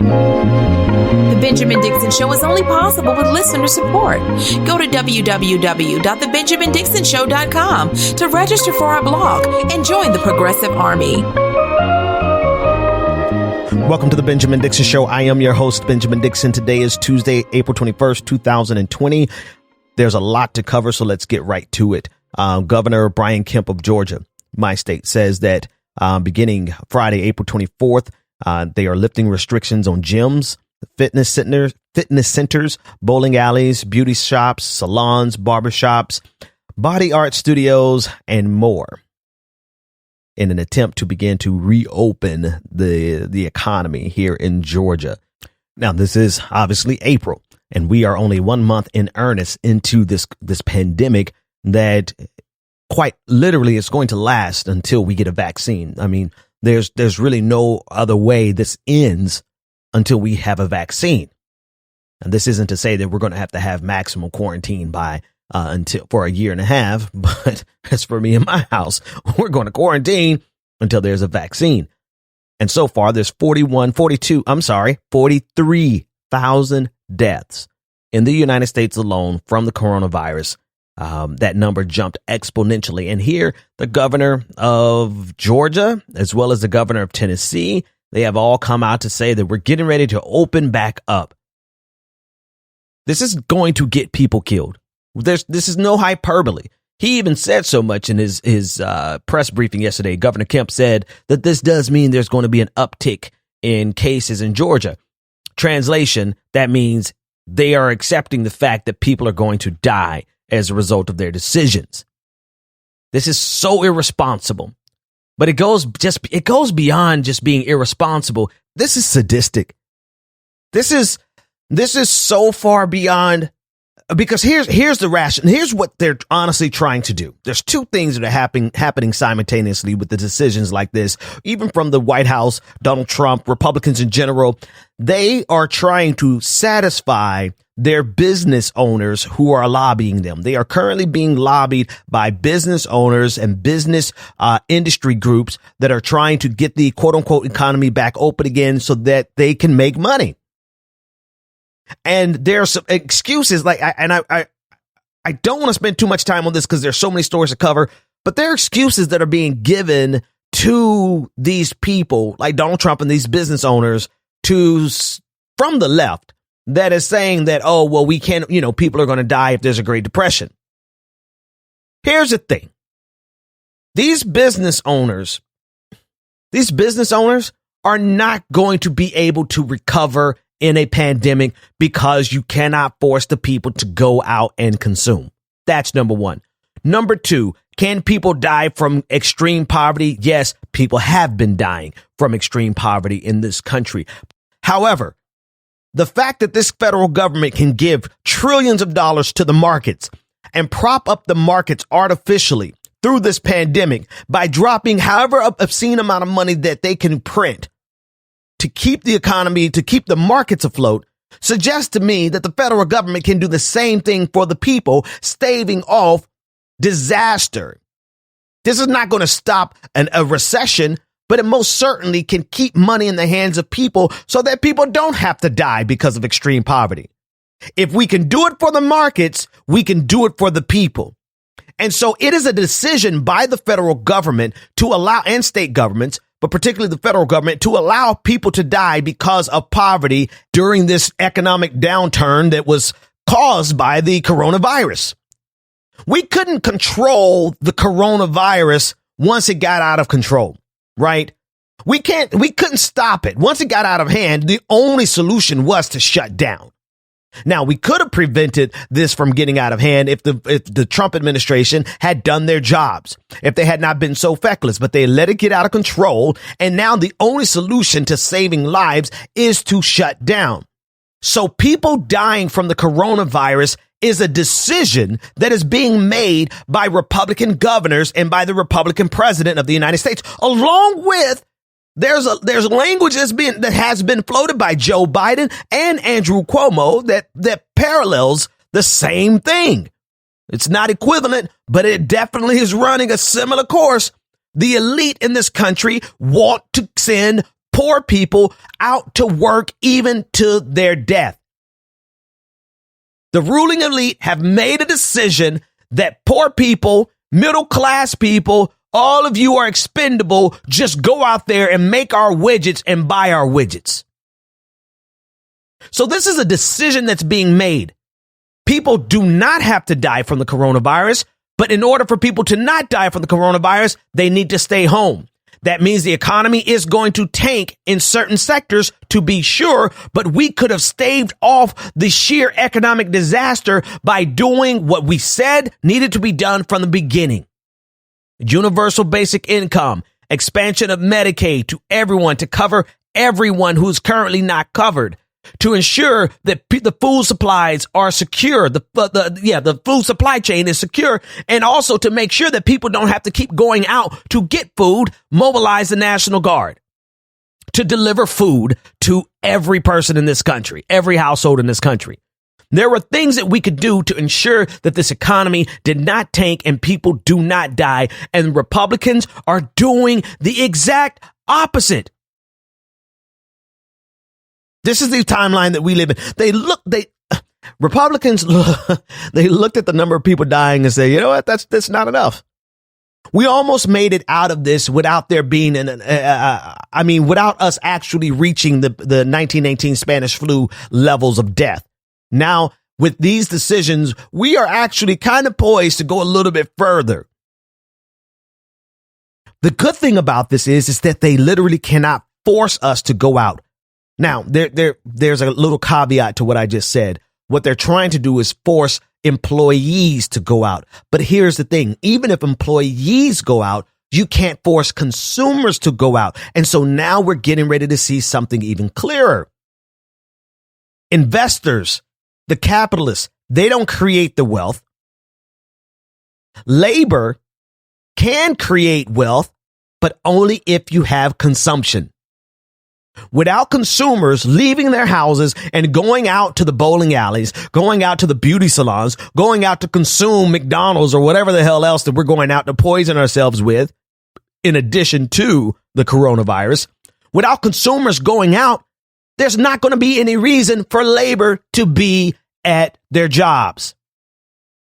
The Benjamin Dixon Show is only possible with listener support. Go to www.thebenjamindixonshow.com to register for our blog and join the Progressive Army. Welcome to the Benjamin Dixon Show. I am your host, Benjamin Dixon. Today is Tuesday, April 21st, 2020. There's a lot to cover, so let's get right to it. Governor Brian Kemp of Georgia, my state, says that beginning Friday, April 24th, they are lifting restrictions on gyms, fitness centers, bowling alleys, beauty shops, salons, barbershops, body art studios, and more, in an attempt to begin to reopen the economy here in Georgia. Now, this is obviously April, and we are only 1 month in earnest into this pandemic that quite literally is going to last until we get a vaccine. I mean, there's really no other way this ends until we have a vaccine. And this isn't to say that we're going to have maximum quarantine for a year and a half, but as for me and my house, we're going to quarantine until there's a vaccine. And so far, there's 43,000 deaths in the United States alone from the coronavirus. That number jumped exponentially. And here, the governor of Georgia, as well as the governor of Tennessee, they have all come out to say that we're getting ready to open back up. This is going to get people killed. This is no hyperbole. He even said so much in his press briefing yesterday. Governor Kemp said that this does mean there's going to be an uptick in cases in Georgia. Translation, that means they are accepting the fact that people are going to die as a result of their decisions. This is so irresponsible. But it goes beyond just being irresponsible. This is sadistic. This is so far beyond, because here's the ration. Here's what they're honestly trying to do. There's two things that are happening simultaneously with the decisions like this, even from the White House, Donald Trump, Republicans in general. They are trying to satisfy their business owners who are lobbying them. They are currently being lobbied by business owners and business industry groups that are trying to get the quote unquote economy back open again so that they can make money. And there are some excuses I don't want to spend too much time on this because there's so many stories to cover, but there are excuses that are being given to these people like Donald Trump and these business owners from the left, that is saying that, oh, well, we can't, people are going to die if there's a Great Depression. Here's the thing. These business owners are not going to be able to recover in a pandemic because you cannot force the people to go out and consume. That's number one. Number two, can people die from extreme poverty? Yes, people have been dying from extreme poverty in this country. However, the fact that this federal government can give trillions of dollars to the markets and prop up the markets artificially through this pandemic by dropping however obscene amount of money that they can print to keep the economy, to keep the markets afloat, suggests to me that the federal government can do the same thing for the people, staving off disaster. This is not going to stop a recession, but it most certainly can keep money in the hands of people so that people don't have to die because of extreme poverty. If we can do it for the markets, we can do it for the people. And so it is a decision by the federal government to allow, and state governments, but particularly the federal government, to allow people to die because of poverty during this economic downturn that was caused by the coronavirus. We couldn't control the coronavirus once it got out of control. Right? We couldn't stop it. Once it got out of hand, the only solution was to shut down. Now, we could have prevented this from getting out of hand if the Trump administration had done their jobs, if they had not been so feckless, but they let it get out of control. And now the only solution to saving lives is to shut down. So people dying from the coronavirus is a decision that is being made by Republican governors and by the Republican president of the United States, along with there's language that has been floated by Joe Biden and Andrew Cuomo that parallels the same thing. It's not equivalent, but it definitely is running a similar course. The elite in this country want to send poor people out to work even to their death. The ruling elite have made a decision that poor people, middle class people, all of you are expendable. Just go out there and make our widgets and buy our widgets. So this is a decision that's being made. People do not have to die from the coronavirus, but in order for people to not die from the coronavirus, they need to stay home. That means the economy is going to tank in certain sectors, to be sure, but we could have staved off the sheer economic disaster by doing what we said needed to be done from the beginning. Universal basic income, expansion of Medicaid to everyone to cover everyone who's currently not covered, to ensure that the food supplies are secure, the food supply chain is secure, and also to make sure that people don't have to keep going out to get food, mobilize the National Guard to deliver food to every person in this country, every household in this country. There were things that we could do to ensure that this economy did not tank and people do not die, and Republicans are doing the exact opposite. This is the timeline that we live in. Republicans, they looked at the number of people dying and say, you know what, that's not enough. We almost made it out of this without there being without us actually reaching the 1918 Spanish flu levels of death. Now, with these decisions, we are actually kind of poised to go a little bit further. The good thing about this is that they literally cannot force us to go out. Now, there's a little caveat to what I just said. What they're trying to do is force employees to go out. But here's the thing. Even if employees go out, you can't force consumers to go out. And so now we're getting ready to see something even clearer. Investors, the capitalists, they don't create the wealth. Labor can create wealth, but only if you have consumption. Without consumers leaving their houses and going out to the bowling alleys, going out to the beauty salons, going out to consume McDonald's or whatever the hell else that we're going out to poison ourselves with, in addition to the coronavirus, without consumers going out, there's not going to be any reason for labor to be at their jobs.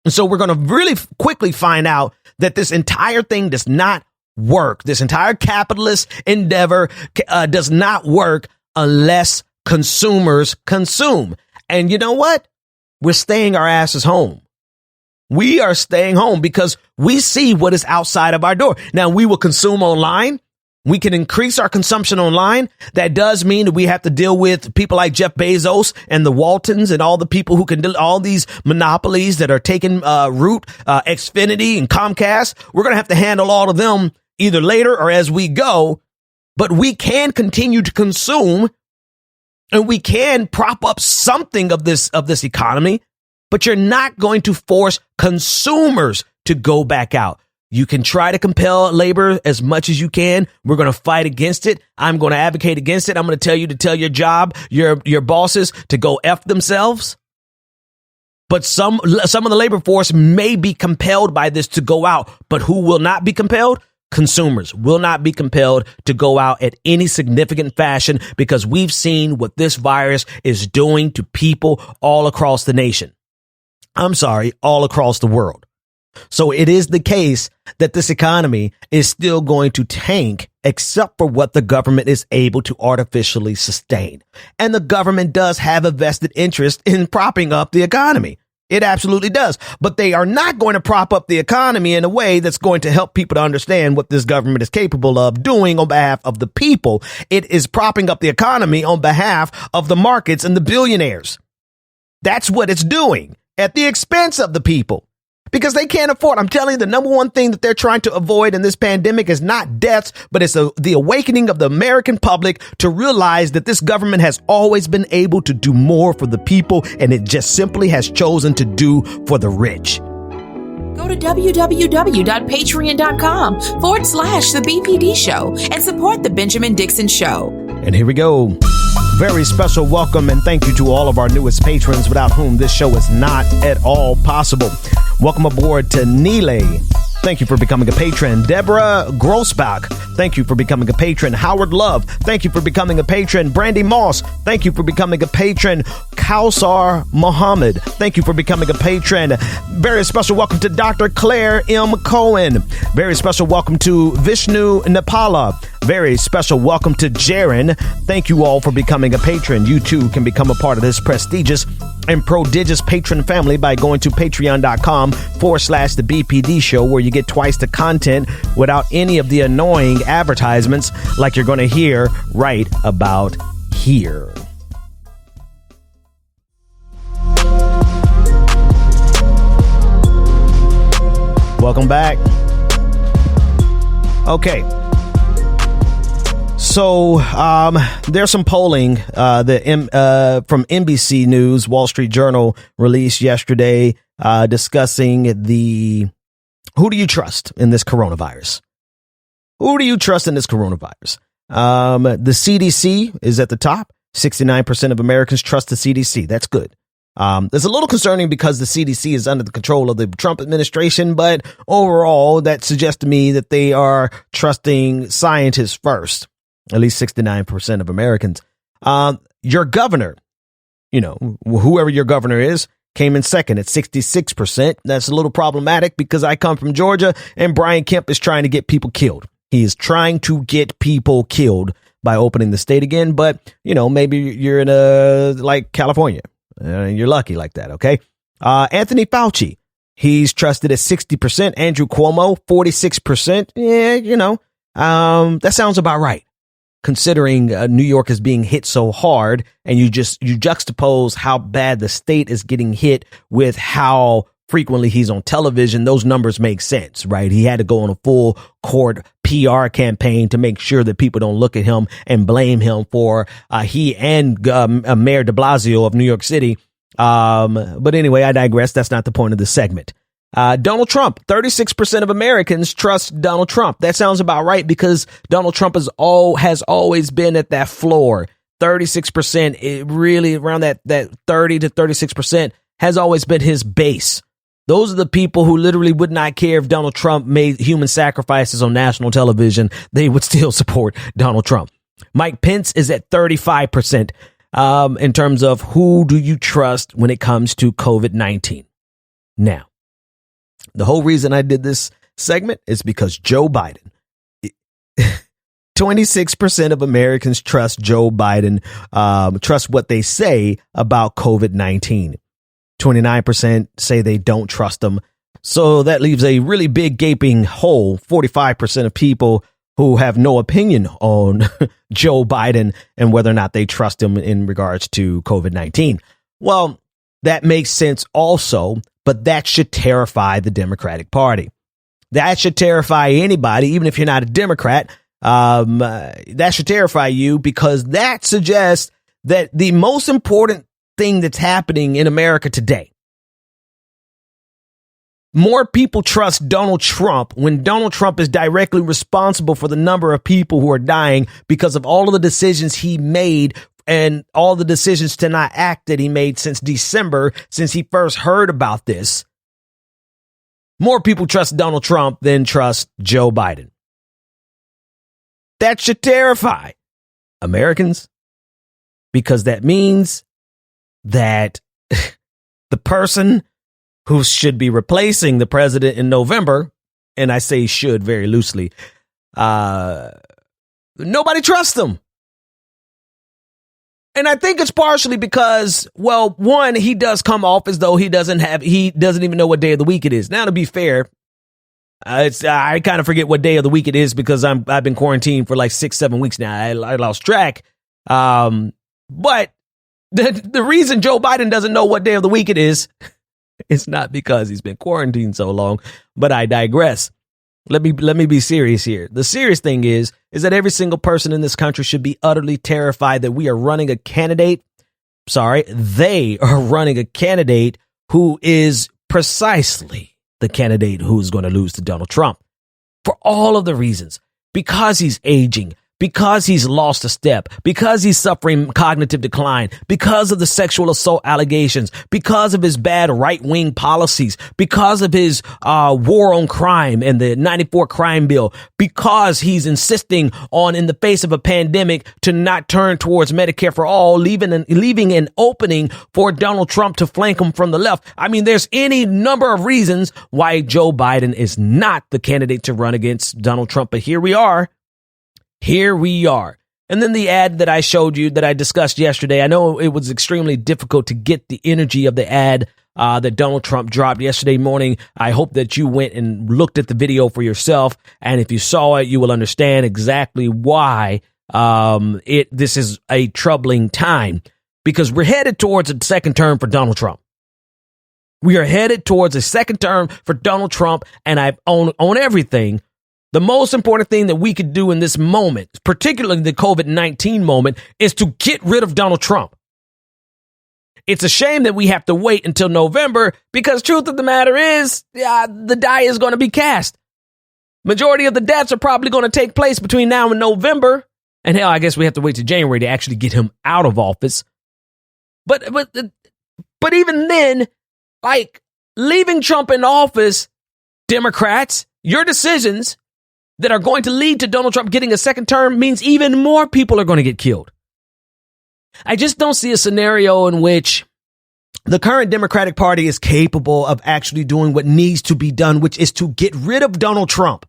And so we're going to really quickly find out that this entire thing does not work. This entire capitalist endeavor does not work unless consumers consume. And you know what? We're staying our asses home. We are staying home because we see what is outside of our door. Now, we will consume online. We can increase our consumption online. That does mean that we have to deal with people like Jeff Bezos and the Waltons and all the people who can do all these monopolies that are taking root, Xfinity and Comcast. We're going to have to handle all of them either later or as we go, but we can continue to consume and we can prop up something of this economy, but you're not going to force consumers to go back out. You can try to compel labor as much as you can. We're going to fight against it. I'm going to advocate against it. I'm going to tell you to tell your bosses to go F themselves. But some of the labor force may be compelled by this to go out, but who will not be compelled? Consumers will not be compelled to go out at any significant fashion because we've seen what this virus is doing to people all across the nation. All across the world. So it is the case that this economy is still going to tank except for what the government is able to artificially sustain. And the government does have a vested interest in propping up the economy. It absolutely does. But they are not going to prop up the economy in a way that's going to help people to understand what this government is capable of doing on behalf of the people. It is propping up the economy on behalf of the markets and the billionaires. That's what it's doing at the expense of the people. Because they can't afford. I'm telling you, the number one thing that they're trying to avoid in this pandemic is not deaths, but it's the awakening of the American public to realize that this government has always been able to do more for the people, and it just simply has chosen to do for the rich. Go to www.patreon.com/The BPD Show and support The Benjamin Dixon Show. And here we go. Very special welcome and thank you to all of our newest patrons without whom this show is not at all possible. Welcome aboard to Nile, Thank you for becoming a patron. Deborah Grossbach, thank you for becoming a patron. Howard Love, thank you for becoming a patron. Brandy Moss, thank you for becoming a patron. Kausar Muhammad, thank you for becoming a patron. Very special welcome to Dr. Claire M. Cohen. Very special welcome to Vishnu Nepala. Very special welcome to Jaron. Thank you all for becoming a patron. You too can become a part of this prestigious and prodigious patron family by going to patreon.com/the BPD show, where you get twice the content without any of the annoying advertisements like you're going to hear right about here. Welcome back. Okay. So there's some polling from NBC News. Wall Street Journal released yesterday discussing who do you trust in this coronavirus? Who do you trust in this coronavirus? The CDC is at the top. 69% of Americans trust the CDC. That's good. It's a little concerning because the CDC is under the control of the Trump administration, but overall that suggests to me that they are trusting scientists first. At least 69% of Americans. Your governor, whoever your governor is, came in second at 66%. That's a little problematic because I come from Georgia and Brian Kemp is trying to get people killed. He is trying to get people killed by opening the state again. But, maybe you're in like California. You're lucky like that. OK, Anthony Fauci, he's trusted at 60%. Andrew Cuomo, 46%. Yeah, that sounds about right. Considering New York is being hit so hard, and you juxtapose how bad the state is getting hit with how frequently he's on television, those numbers make sense, right? He had to go on a full court PR campaign to make sure that people don't look at him and blame him for he and Mayor de Blasio of New York City. But anyway, I digress. That's not the point of this segment. Donald Trump, 36% of Americans trust Donald Trump. That sounds about right because Donald Trump has always been at that floor. 36%, it really around that 30 to 36% has always been his base. Those are the people who literally would not care if Donald Trump made human sacrifices on national television. They would still support Donald Trump. Mike Pence is at 35% in terms of who do you trust when it comes to COVID-19. Now, the whole reason I did this segment is because Joe Biden, 26% of Americans trust Joe Biden, trust what they say about COVID-19. 29% say they don't trust him. So that leaves a really big gaping hole. 45% of people who have no opinion on Joe Biden and whether or not they trust him in regards to COVID-19. Well, that makes sense also, but that should terrify the Democratic Party. That should terrify anybody, even if you're not a Democrat. That should terrify you because that suggests that the most important thing that's happening in America today, more people trust Donald Trump when Donald Trump is directly responsible for the number of people who are dying because of all of the decisions he made and all the decisions to not act that he made since December, since he first heard about this. More people trust Donald Trump than trust Joe Biden. That should terrify Americans because that means that the person who should be replacing the president in November, and I say should very loosely, nobody trusts them. And I think it's partially because, well, one, he does come off as though he doesn't even know what day of the week it is. Now, to be fair, I kind of forget what day of the week it is because I've been quarantined for like 6-7 weeks now. I lost track. But the reason Joe Biden doesn't know what day of the week it is not because he's been quarantined so long, but I digress. Let me be serious here. The serious thing is that every single person in this country should be utterly terrified that we are running a candidate. They are running a candidate who is precisely the candidate who is going to lose to Donald Trump for all of the reasons, because he's aging, because he's lost a step, because he's suffering cognitive decline, because of the sexual assault allegations, because of his bad right-wing policies, because of his war on crime and the 94 crime bill, because he's insisting on, in the face of a pandemic, to not turn towards Medicare for all, leaving an opening for Donald Trump to flank him from the left. I mean, there's any number of reasons why Joe Biden is not the candidate to run against Donald Trump. But here we are. Here we are. And then the ad that I showed you that I discussed yesterday, I know it was extremely difficult to get the energy of the ad that Donald Trump dropped yesterday morning. I hope that you went and looked at the video for yourself. And if you saw it, you will understand exactly why this is a troubling time, because we're headed towards a second term for Donald Trump. We are headed towards a second term for Donald Trump. And I own everything. The most important thing that we could do in this moment, particularly the COVID-19 moment, is to get rid of Donald Trump. It's a shame that we have to wait until November, because truth of the matter is, the die is going to be cast. Majority of the deaths are probably going to take place between now and November. And hell, I guess we have to wait till January to actually get him out of office. But even then, like, leaving Trump in office, Democrats, your decisions that are going to lead to Donald Trump getting a second term means even more people are going to get killed. I just don't see a scenario in which the current Democratic Party is capable of actually doing what needs to be done, which is to get rid of Donald Trump.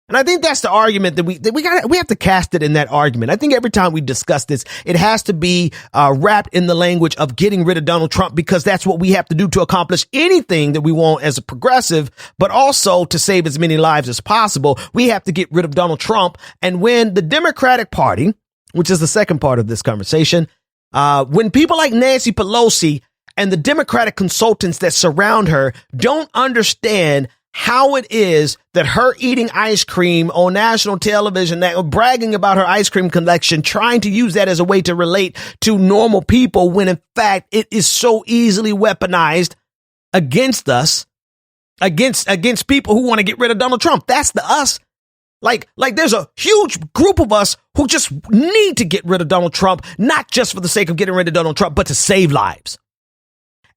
And I think that's the argument that we have to cast it in that argument. I think every time we discuss this, it has to be wrapped in the language of getting rid of Donald Trump, because that's what we have to do to accomplish anything that we want as a progressive, but also to save as many lives as possible. We have to get rid of Donald Trump. And when the Democratic Party, which is the second part of this conversation, when people like Nancy Pelosi and the Democratic consultants that surround her don't understand how it is that her eating ice cream on national television, that bragging about her ice cream collection, trying to use that as a way to relate to normal people, when in fact it is so easily weaponized against us, against people who want to get rid of Donald Trump. That's the us. Like there's a huge group of us who just need to get rid of Donald Trump, not just for the sake of getting rid of Donald Trump, but to save lives.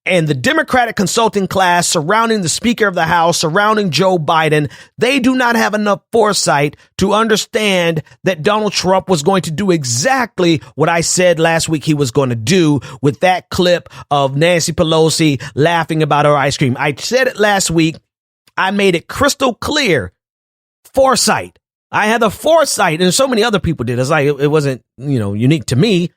And the Democratic consulting class surrounding the Speaker of the House, surrounding Joe Biden, they do not have enough foresight to understand that Donald Trump was going to do exactly what I said last week he was going to do with that clip of Nancy Pelosi laughing about her ice cream. I said it last week. I made it crystal clear. Foresight. I had the foresight, and so many other people did. It's like it wasn't, unique to me,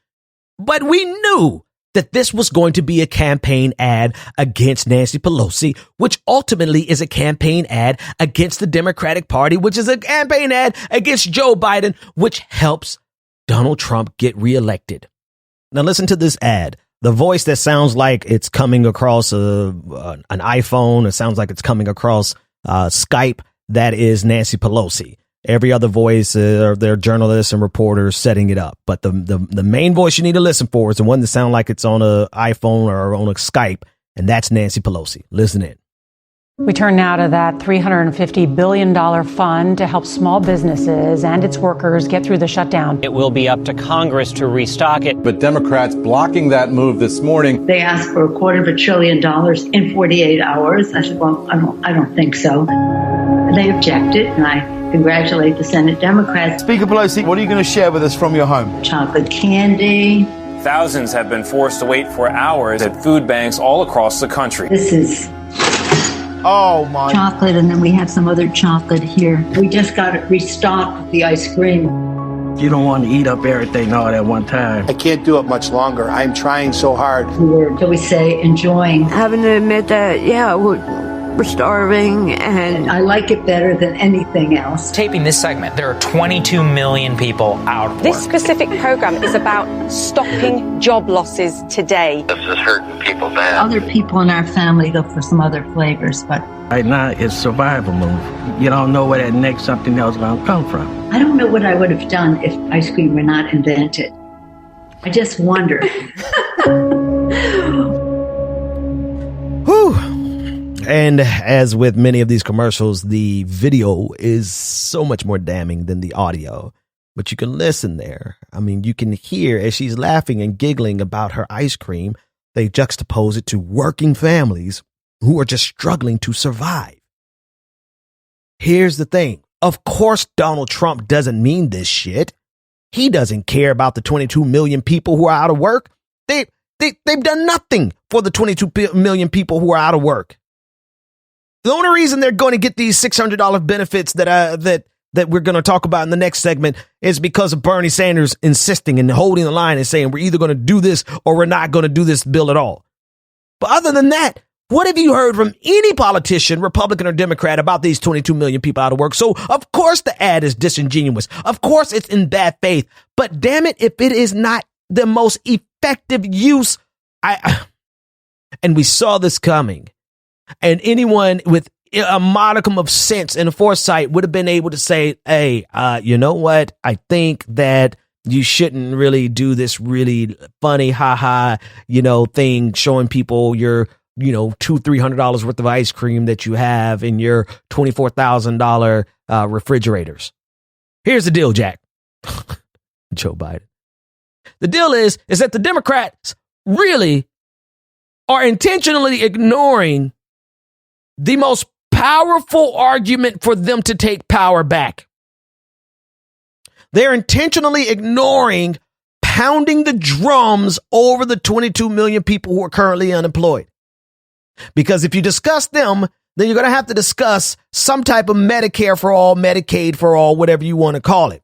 but we knew that this was going to be a campaign ad against Nancy Pelosi, which ultimately is a campaign ad against the Democratic Party, which is a campaign ad against Joe Biden, which helps Donald Trump get reelected. Now listen to this ad. The voice that sounds like it's coming across an iPhone. It sounds like it's coming across Skype. That is Nancy Pelosi. Every other voice are their journalists and reporters setting it up. But the main voice you need to listen for is the one that sounds like it's on an iPhone or on a Skype, and that's Nancy Pelosi. Listen in. We turn now to that $350 billion fund to help small businesses and its workers get through the shutdown. It will be up to Congress to restock it. But Democrats blocking that move this morning. They asked for $250 billion in 48 hours. I said, well, I don't think so. They objected, and I congratulate the Senate Democrats. Speaker Pelosi, what are you going to share with us from your home? Chocolate candy. Thousands have been forced to wait for hours at food banks all across the country. This is chocolate, and then we have some other chocolate here. We just got it restocked with the ice cream. You don't want to eat up everything all at one time. I can't do it much longer. I'm trying so hard. We were, shall we say, enjoying. Having to admit that, we're starving, and I like it better than anything else. Taping this segment, there are 22 million people out of work. This specific program is about stopping job losses today. This is hurting people bad. Other people in our family look for some other flavors, but right now it's survival move. You don't know where that next something else is going to come from. I don't know what I would have done if ice cream were not invented. I just wonder. Whew. And as with many of these commercials, the video is so much more damning than the audio. But you can listen there. I mean, you can hear as she's laughing and giggling about her ice cream, they juxtapose it to working families who are just struggling to survive. Here's the thing. Of course, Donald Trump doesn't mean this shit. He doesn't care about the 22 million people who are out of work. They've done nothing for the 22 million people who are out of work. The only reason they're going to get these $600 benefits that we're going to talk about in the next segment is because of Bernie Sanders insisting and holding the line and saying we're either going to do this or we're not going to do this bill at all. But other than that, what have you heard from any politician, Republican or Democrat, about these 22 million people out of work? So, of course, the ad is disingenuous. Of course, it's in bad faith. But damn it, if it is not the most effective use, and we saw this coming. And anyone with a modicum of sense and foresight would have been able to say, hey, you know what? I think that you shouldn't really do this really funny, thing, showing people your, $200-$300 worth of ice cream that you have in your $24,000 refrigerators. Here's the deal, Jack. Joe Biden. The deal is that the Democrats really are intentionally ignoring the most powerful argument for them to take power back. They're intentionally ignoring pounding the drums over the 22 million people who are currently unemployed. Because if you discuss them, then you're going to have to discuss some type of Medicare for all, Medicaid for all, whatever you want to call it.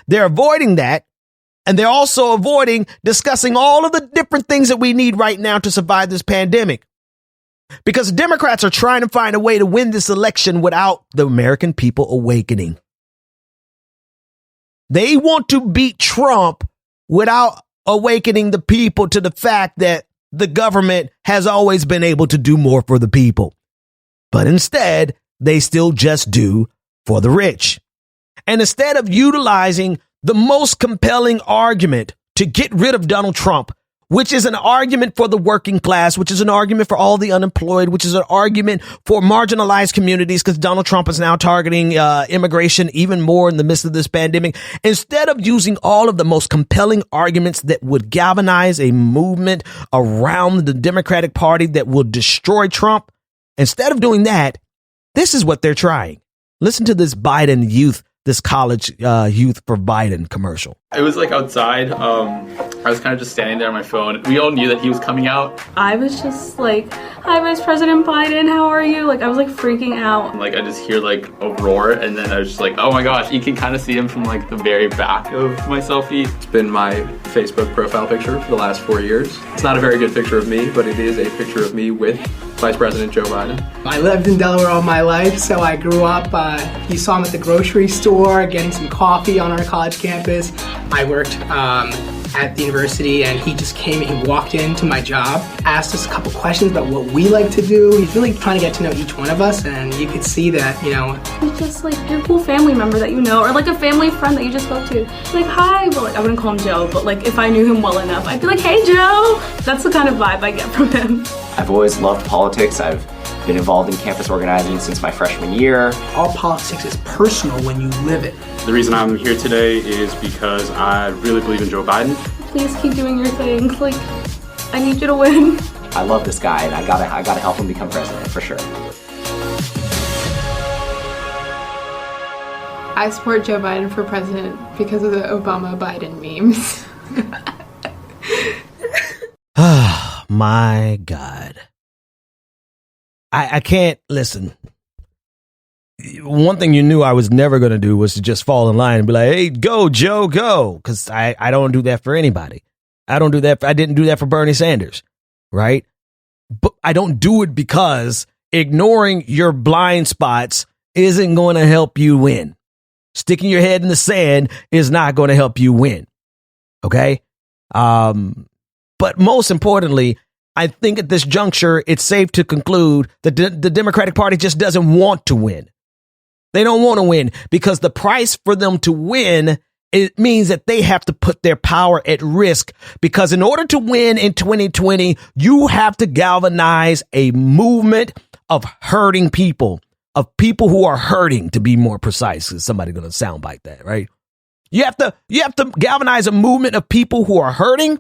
They're avoiding that. And they're also avoiding discussing all of the different things that we need right now to survive this pandemic. Because Democrats are trying to find a way to win this election without the American people awakening. They want to beat Trump without awakening the people to the fact that the government has always been able to do more for the people. But instead, they still just do for the rich. And instead of utilizing the most compelling argument to get rid of Donald Trump, which is an argument for the working class, which is an argument for all the unemployed, which is an argument for marginalized communities, because Donald Trump is now targeting immigration even more in the midst of this pandemic. Instead of using all of the most compelling arguments that would galvanize a movement around the Democratic Party that will destroy Trump, instead of doing that, this is what they're trying. Listen to this Biden youth, this college youth for Biden commercial. It was like outside. I was kind of just standing there on my phone. We all knew that he was coming out. I was just like, hi, Vice President Biden, how are you? Like, I was like freaking out. Like, I just hear like a roar, and then I was just like, oh my gosh. You can kind of see him from like the very back of my selfie. It's been my Facebook profile picture for the last 4 years. It's not a very good picture of me, but it is a picture of me with Vice President Joe Biden. I lived in Delaware all my life, so I grew up. You saw him at the grocery store getting some coffee on our college campus. I worked at the university, and he just came and he walked into my job, asked us a couple questions about what we like to do. He's really trying to get to know each one of us, and you could see that, he's just like your cool family member that you know, or like a family friend that you just spoke to. Like, hi, well, like, I wouldn't call him Joe, but like if I knew him well enough, I'd be like, hey, Joe. That's the kind of vibe I get from him. I've always loved politics. I've been involved in campus organizing since my freshman year. All politics is personal when you live it. The reason I'm here today is because I really believe in Joe Biden. Please keep doing your thing. Like, I need you to win. I love this guy, and I gotta help him become president for sure. I support Joe Biden for president because of the Obama-Biden memes. Oh, my God. I can't listen. One thing you knew I was never going to do was to just fall in line and be like, hey, go, Joe, go. Because I don't do that for anybody. I don't do that. I didn't do that for Bernie Sanders. Right. But I don't do it because ignoring your blind spots isn't going to help you win. Sticking your head in the sand is not going to help you win. OK. But most importantly, I think at this juncture, it's safe to conclude that the Democratic Party just doesn't want to win. They don't want to win because the price for them to win, it means that they have to put their power at risk, because in order to win in 2020, you have to galvanize a movement of hurting people, of people who are hurting, to be more precise, because somebody's going to soundbite that, right? You have to galvanize a movement of people who are hurting,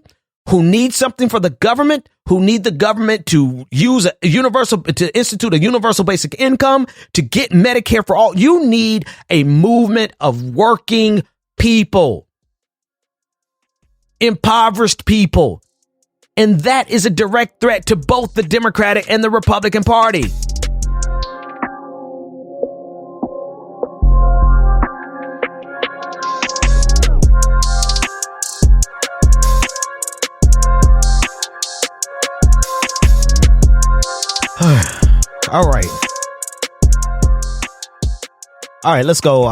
who need something for the government, who need the government to institute a universal basic income, to get Medicare for all. You need a movement of working people, impoverished people. And that is a direct threat to both the Democratic and the Republican Party. All right, let's go.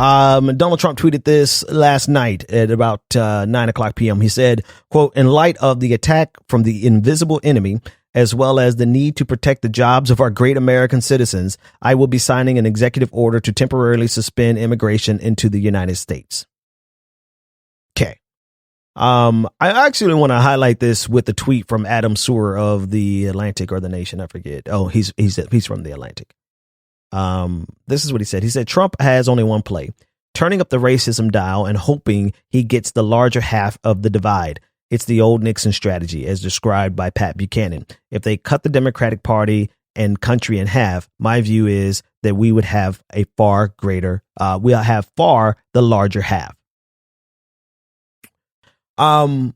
Donald Trump tweeted this last night at about 9:00 p.m. He said, quote, in light of the attack from the invisible enemy, as well as the need to protect the jobs of our great American citizens, I will be signing an executive order to temporarily suspend immigration into the United States. Okay. I actually want to highlight this with the tweet from Adam Sewer of the Atlantic or the Nation. I forget. Oh, he's from the Atlantic. This is what he said. He said, Trump has only one play, turning up the racism dial and hoping he gets the larger half of the divide. It's the old Nixon strategy as described by Pat Buchanan. If they cut the Democratic Party and country in half, my view is that we would have a far greater, we'll have far the larger half. There are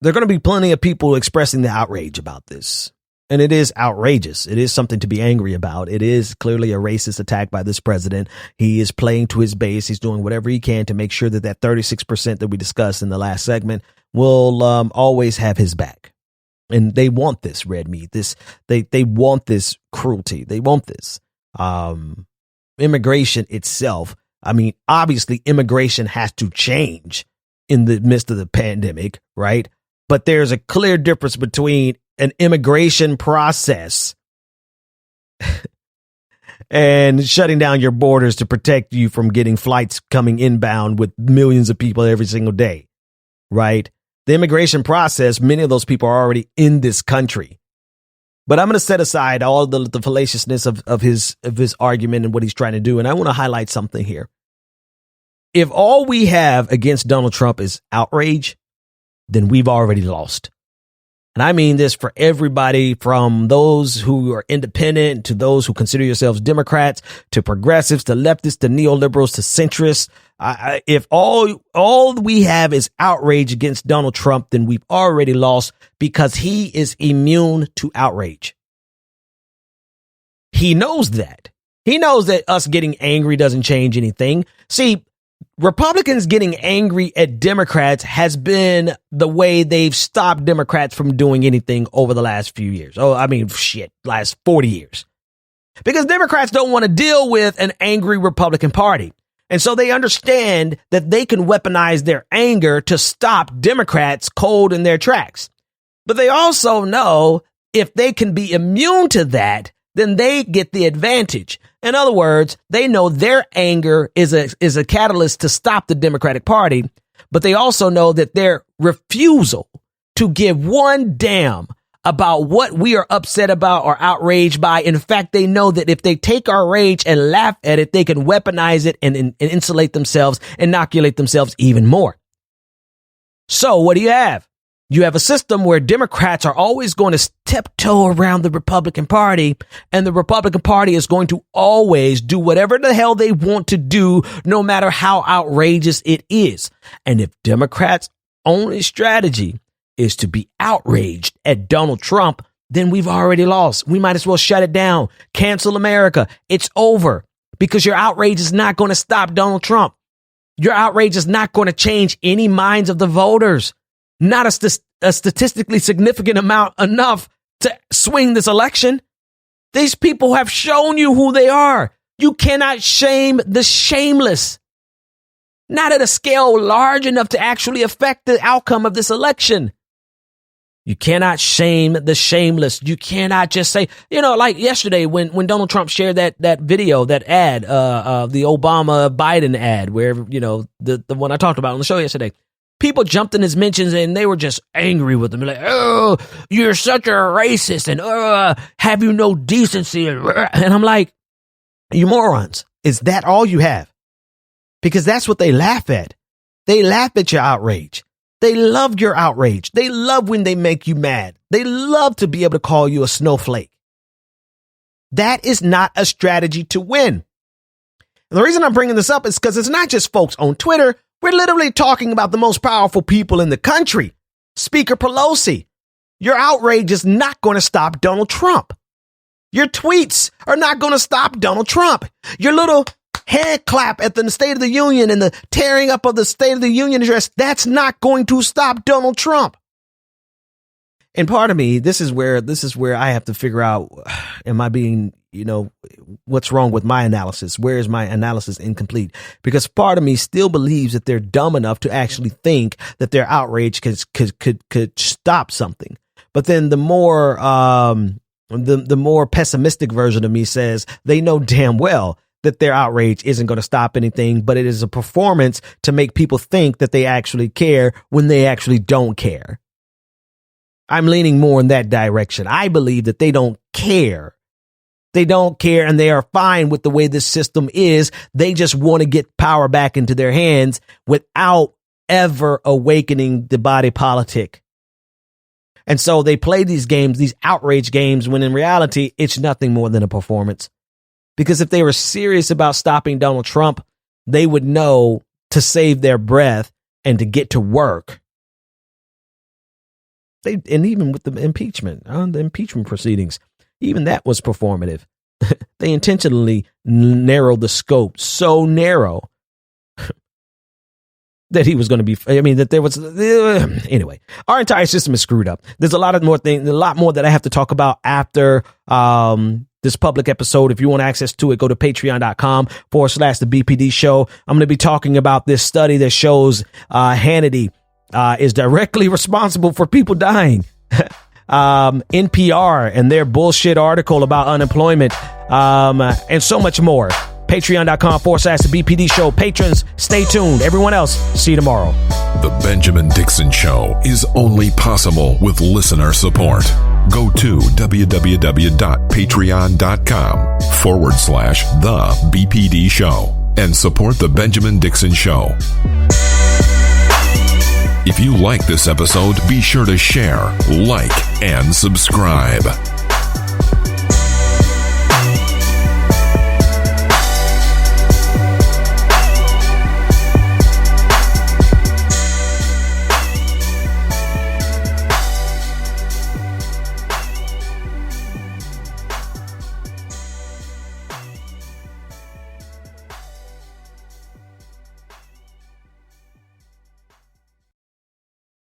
going to be plenty of people expressing the outrage about this. And it is outrageous. It is something to be angry about. It is clearly a racist attack by this president. He is playing to his base. He's doing whatever he can to make sure that that 36% that we discussed in the last segment will always have his back. And they want this red meat. They want this cruelty. They want this. Immigration itself. I mean, obviously, immigration has to change in the midst of the pandemic, right? But there's a clear difference between an immigration process and shutting down your borders to protect you from getting flights coming inbound with millions of people every single day, right? The immigration process, many of those people are already in this country. But I'm going to set aside all the fallaciousness of his argument and what he's trying to do. And I want to highlight something here. If all we have against Donald Trump is outrage, then we've already lost. And I mean this for everybody, from those who are independent to those who consider yourselves Democrats, to progressives, to leftists, to neoliberals, to centrists. If all we have is outrage against Donald Trump, then we've already lost, because he is immune to outrage. He knows that. He knows that us getting angry doesn't change anything. See, Republicans getting angry at Democrats has been the way they've stopped Democrats from doing anything over the last few years. Last 40 years. Because Democrats don't want to deal with an angry Republican Party. And so they understand that they can weaponize their anger to stop Democrats cold in their tracks. But they also know if they can be immune to that, then they get the advantage. In other words, they know their anger is a catalyst to stop the Democratic Party, but they also know that their refusal to give one damn about what we are upset about or outraged by. In fact, they know that if they take our rage and laugh at it, they can weaponize it and insulate themselves, inoculate themselves even more. So what do you have? You have a system where Democrats are always going to tiptoe around the Republican Party, and the Republican Party is going to always do whatever the hell they want to do, no matter how outrageous it is. And if Democrats' only strategy is to be outraged at Donald Trump, then we've already lost. We might as well shut it down. Cancel America. It's over, because your outrage is not going to stop Donald Trump. Your outrage is not going to change any minds of the voters. Not a statistically significant amount enough to swing this election. These people have shown you who they are. You cannot shame the shameless. Not at a scale large enough to actually affect the outcome of this election. You cannot shame the shameless. You cannot just say, like yesterday when Donald Trump shared that video, that ad, the Obama Biden ad, where, the one I talked about on the show yesterday. People jumped in his mentions and they were just angry with him. Like, oh, you're such a racist, and have you no decency? And I'm like, you morons, is that all you have? Because that's what they laugh at. They laugh at your outrage. They love your outrage. They love when they make you mad. They love to be able to call you a snowflake. That is not a strategy to win. And the reason I'm bringing this up is because it's not just folks on Twitter. We're literally talking about the most powerful people in the country. Speaker Pelosi, your outrage is not going to stop Donald Trump. Your tweets are not going to stop Donald Trump. Your little hand clap at the State of the Union and the tearing up of the State of the Union address, that's not going to stop Donald Trump. And part of me, this is where I have to figure out, am I being, what's wrong with my analysis? Where is my analysis incomplete? Because part of me still believes that they're dumb enough to actually think that their outrage could stop something. But then the more pessimistic version of me says they know damn well that their outrage isn't going to stop anything, but it is a performance to make people think that they actually care when they actually don't care. I'm leaning more in that direction. I believe that they don't care. They don't care, and they are fine with the way this system is. They just want to get power back into their hands without ever awakening the body politic. And so they play these games, these outrage games, when in reality, it's nothing more than a performance. Because if they were serious about stopping Donald Trump, they would know to save their breath and to get to work. And even with the impeachment proceedings, even that was performative. They intentionally narrowed the scope so narrow that he was going to be, that there was, anyway, our entire system is screwed up. There's a lot more that I have to talk about after this public episode. If you want access to it, go to patreon.com/the BPD show. I'm going to be talking about this study that shows Hannity is directly responsible for people dying. NPR and their bullshit article about unemployment, and so much more. Patreon.com/the BPD show. Patrons, stay tuned. Everyone else, see you tomorrow. The Benjamin Dixon Show is only possible with listener support. Go to www.patreon.com/the BPD show and support the Benjamin Dixon Show. If you like this episode, be sure to share, like, and subscribe.